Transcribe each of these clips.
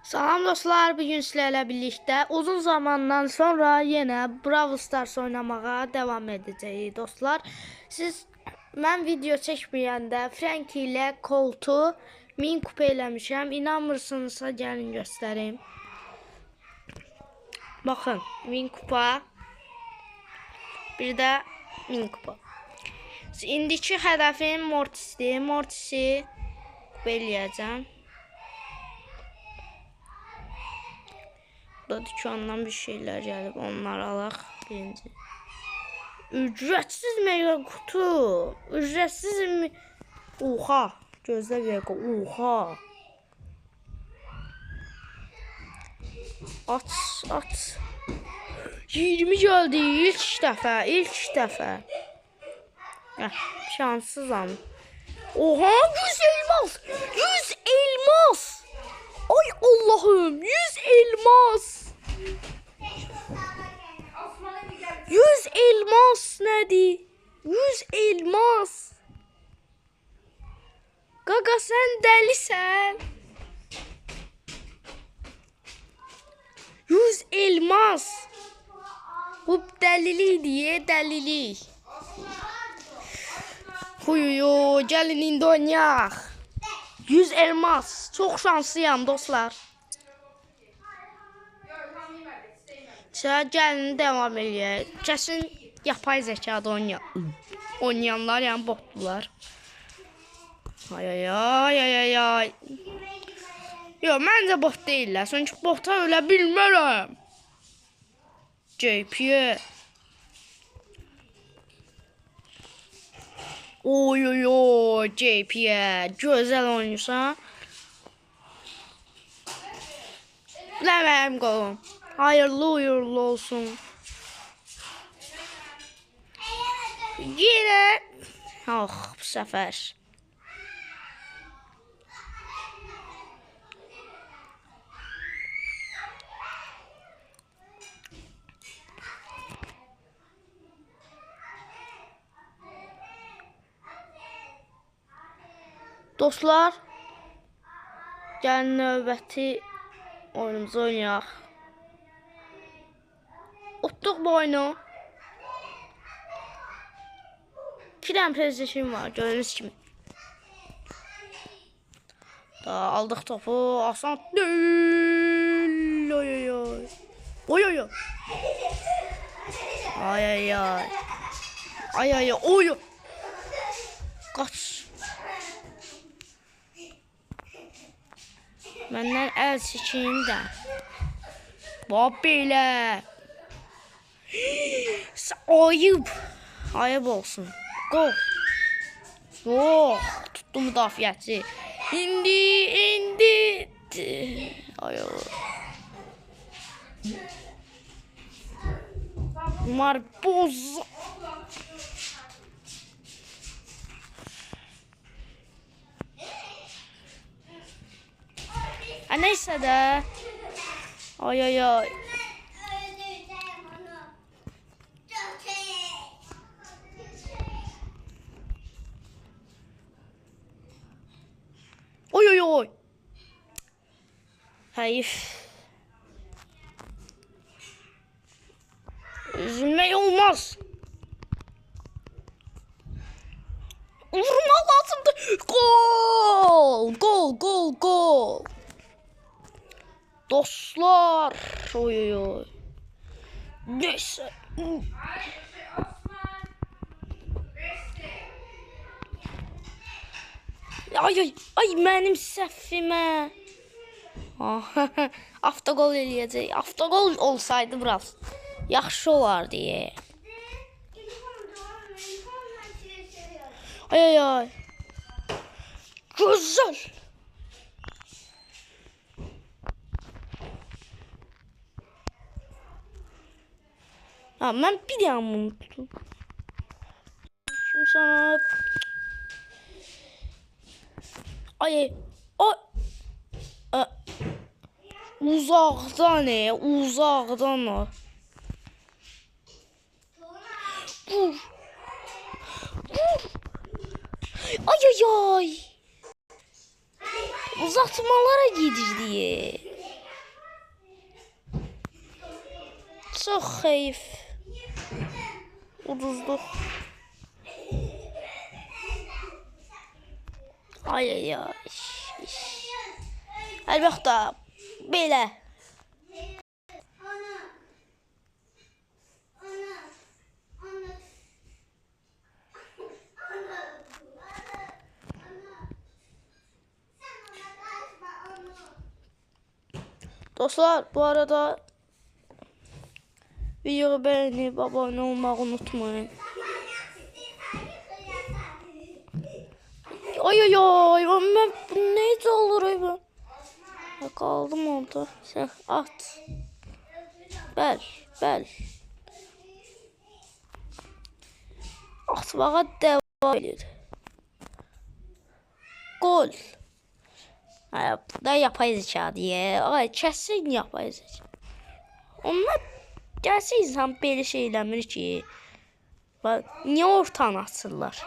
Salam dostlar, bugün sizlərlə birlikdə uzun zamandan sonra yenə Brawl Stars oynamağa devam edəcəyik dostlar. Mən video çəkməyəndə Frank ilə Colt'u 1000 kupa eləmişəm. İnanmırsınızsa gəlin göstərim. Baxın, 1000 kupa. Bir də 1000 kupa. İndiki hədəfim Mortis'dir. Mortis'i kupa eləyəcəm. Burada dükkandan bir şeyler gelip onları alaq birinci. Ücretsiz mega kutu. Ücretsiz mi? Oha. Gözlə bir dakika. Oha. At. 20 geldi ilk dəfə. Şanssızam. Oha 100 elmas. 100 elmas. Ay Allah'ım 100 elmas. 100 elmas nedir? 100 elmas. Gaga sen delisən. 100 elmas. Bu delilik diye delilik. Huyuyu gəlin indi oynayaq. 100 elmas. Çok şanslıyam dostlar. Gəlin devam eləyək. Kəsin yapay zekada oynayanlar yəni botdular. Ay. Yox, məncə bot deyirlər. Çünki bota ölə bilmərəm. JP. Oy JP. Gözəl oynayırsan. Nə mənim qolum. Hayırlı uğurlu olsun. Yine. Bu sefer. Dostlar, gəlin növbəti oyunumuzu oynayaq. Utduq bu oyunu. 2 dənə PlayStation var gördüyünüz kimi. Daha aldıq topu. Asan deyil. Oy. Ay. Oy. Qaç. Məndən əl çəkin də. Bax belə. Ayıp olsun. Gol. Oh, tuttu müdafiəçi. İndi. Ay. Bunlar boz. Neyse de. Ay. Oy. Hayır. Üzülmek olmaz. Vurma lazımdı. Gol. Dostlar. Oy. Neyse. Ay mənim səhvimə. Avtogol eləyəcək. Avtogol olsaydı biraz yaxşı olar deyə. Ay. Gözəl. Mən bir dənə bunu tutum. Şimdi sana Ay. Uzaqdan o. Vur. Ay. Uzatmalara gidir diye. Çox xeyif. Uduzluq. Ay ay ay. Əlbəttə belə. Dostlar, bu arada videoyu beğenip abone olmayı unutmayın. Ay ay ay, ben bu neydi olur ben? Kaldım orada. Sen at. Bəl. Atmağa devam edir. Gol. Bu da yapay zeka diye. Ay kesin yapay zeka. Onlar gerçek insan belə şey eləmir ki. Niye ortadan açırlar?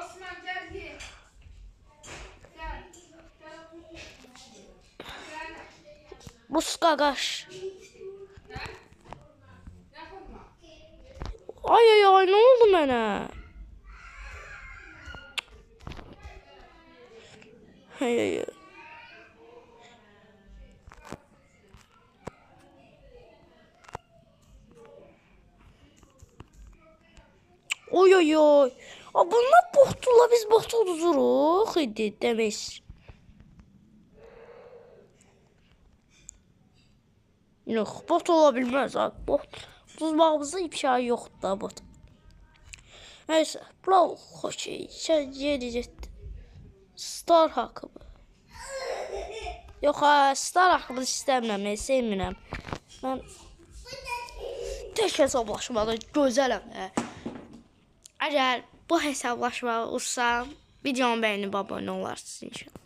Buskagaş. Ay ay ay, ne oldu mənə? Ay ay ay. Oy oy oy. Bunlar botdular, biz bot uduzuruq idi demək. Yox, bot ola bilməz abi. Bot uduzmağımızda imkanı yoxdur da bot. Neyse, bravo hoşey. Sen yeni getdin. Star haqqımı. Yox ha, star haqqımı istəmirəm, sevmirəm. Mən tək hesablaşmada gözələm. Əgər bu hesablaşmağı uçsam, videomu bəyənib abunə olarsınız inşallah.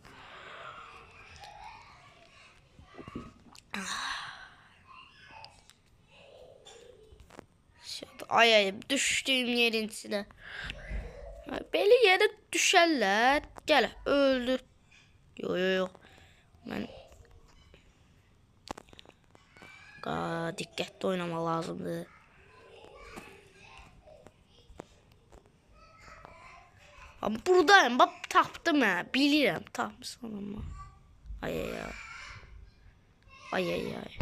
Ay ay, düşdüyüm yerin içinə. Belə yerə düşərlər. Gəl, öldür. Yox. Mən diqqətli oynamaq lazımdır. Buradayım, bak tapdım ha. Bilirəm, tapmışsan ama. Ay ay ay. Ay ay ay.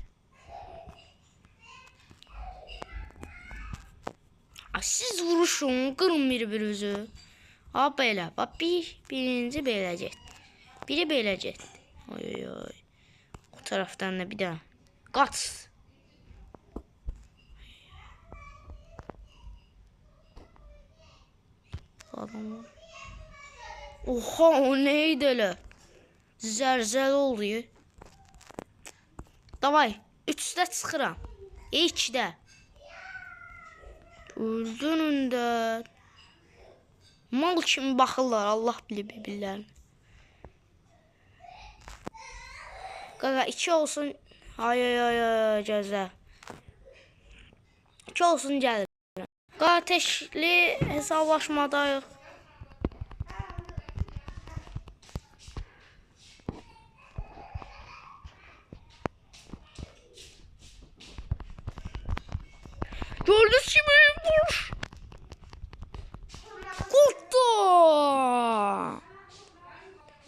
Siz vuruşun, qırın bir-birinizi. Ha belə, bak birinci belə getdi. Biri belə getdi. Ay ay ay. O taraftan da bir daha. Qaç. Adam. Oha, o neydi öyle? Zərzəl oluyor. Davay, 3'də çıxıram. 2'də. Öldürün də. Mal kimi baxırlar, Allah bilir. Qaqa 2 olsun. Ay ay ay gözlə. 2 olsun gəlir. Ateşli hesablaşmadayıq. Gördünüz kimi vur. Qurtdu.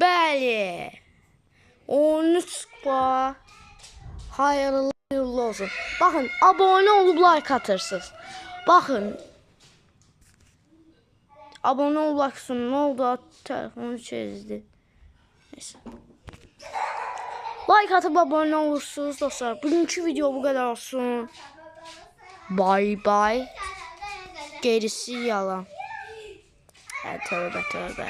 Bəli. 13 kupa. Hayırlı olsun. Bakın, abone olup like atırsınız. Bakın. Abone ol baksın, ne oldu? Telefonu çizdi. Neyse. Like atıp abone olursunuz dostlar. Bugünkü video bu kadar olsun. Bye bye. Gerisi yalan. Tövbe tövbe.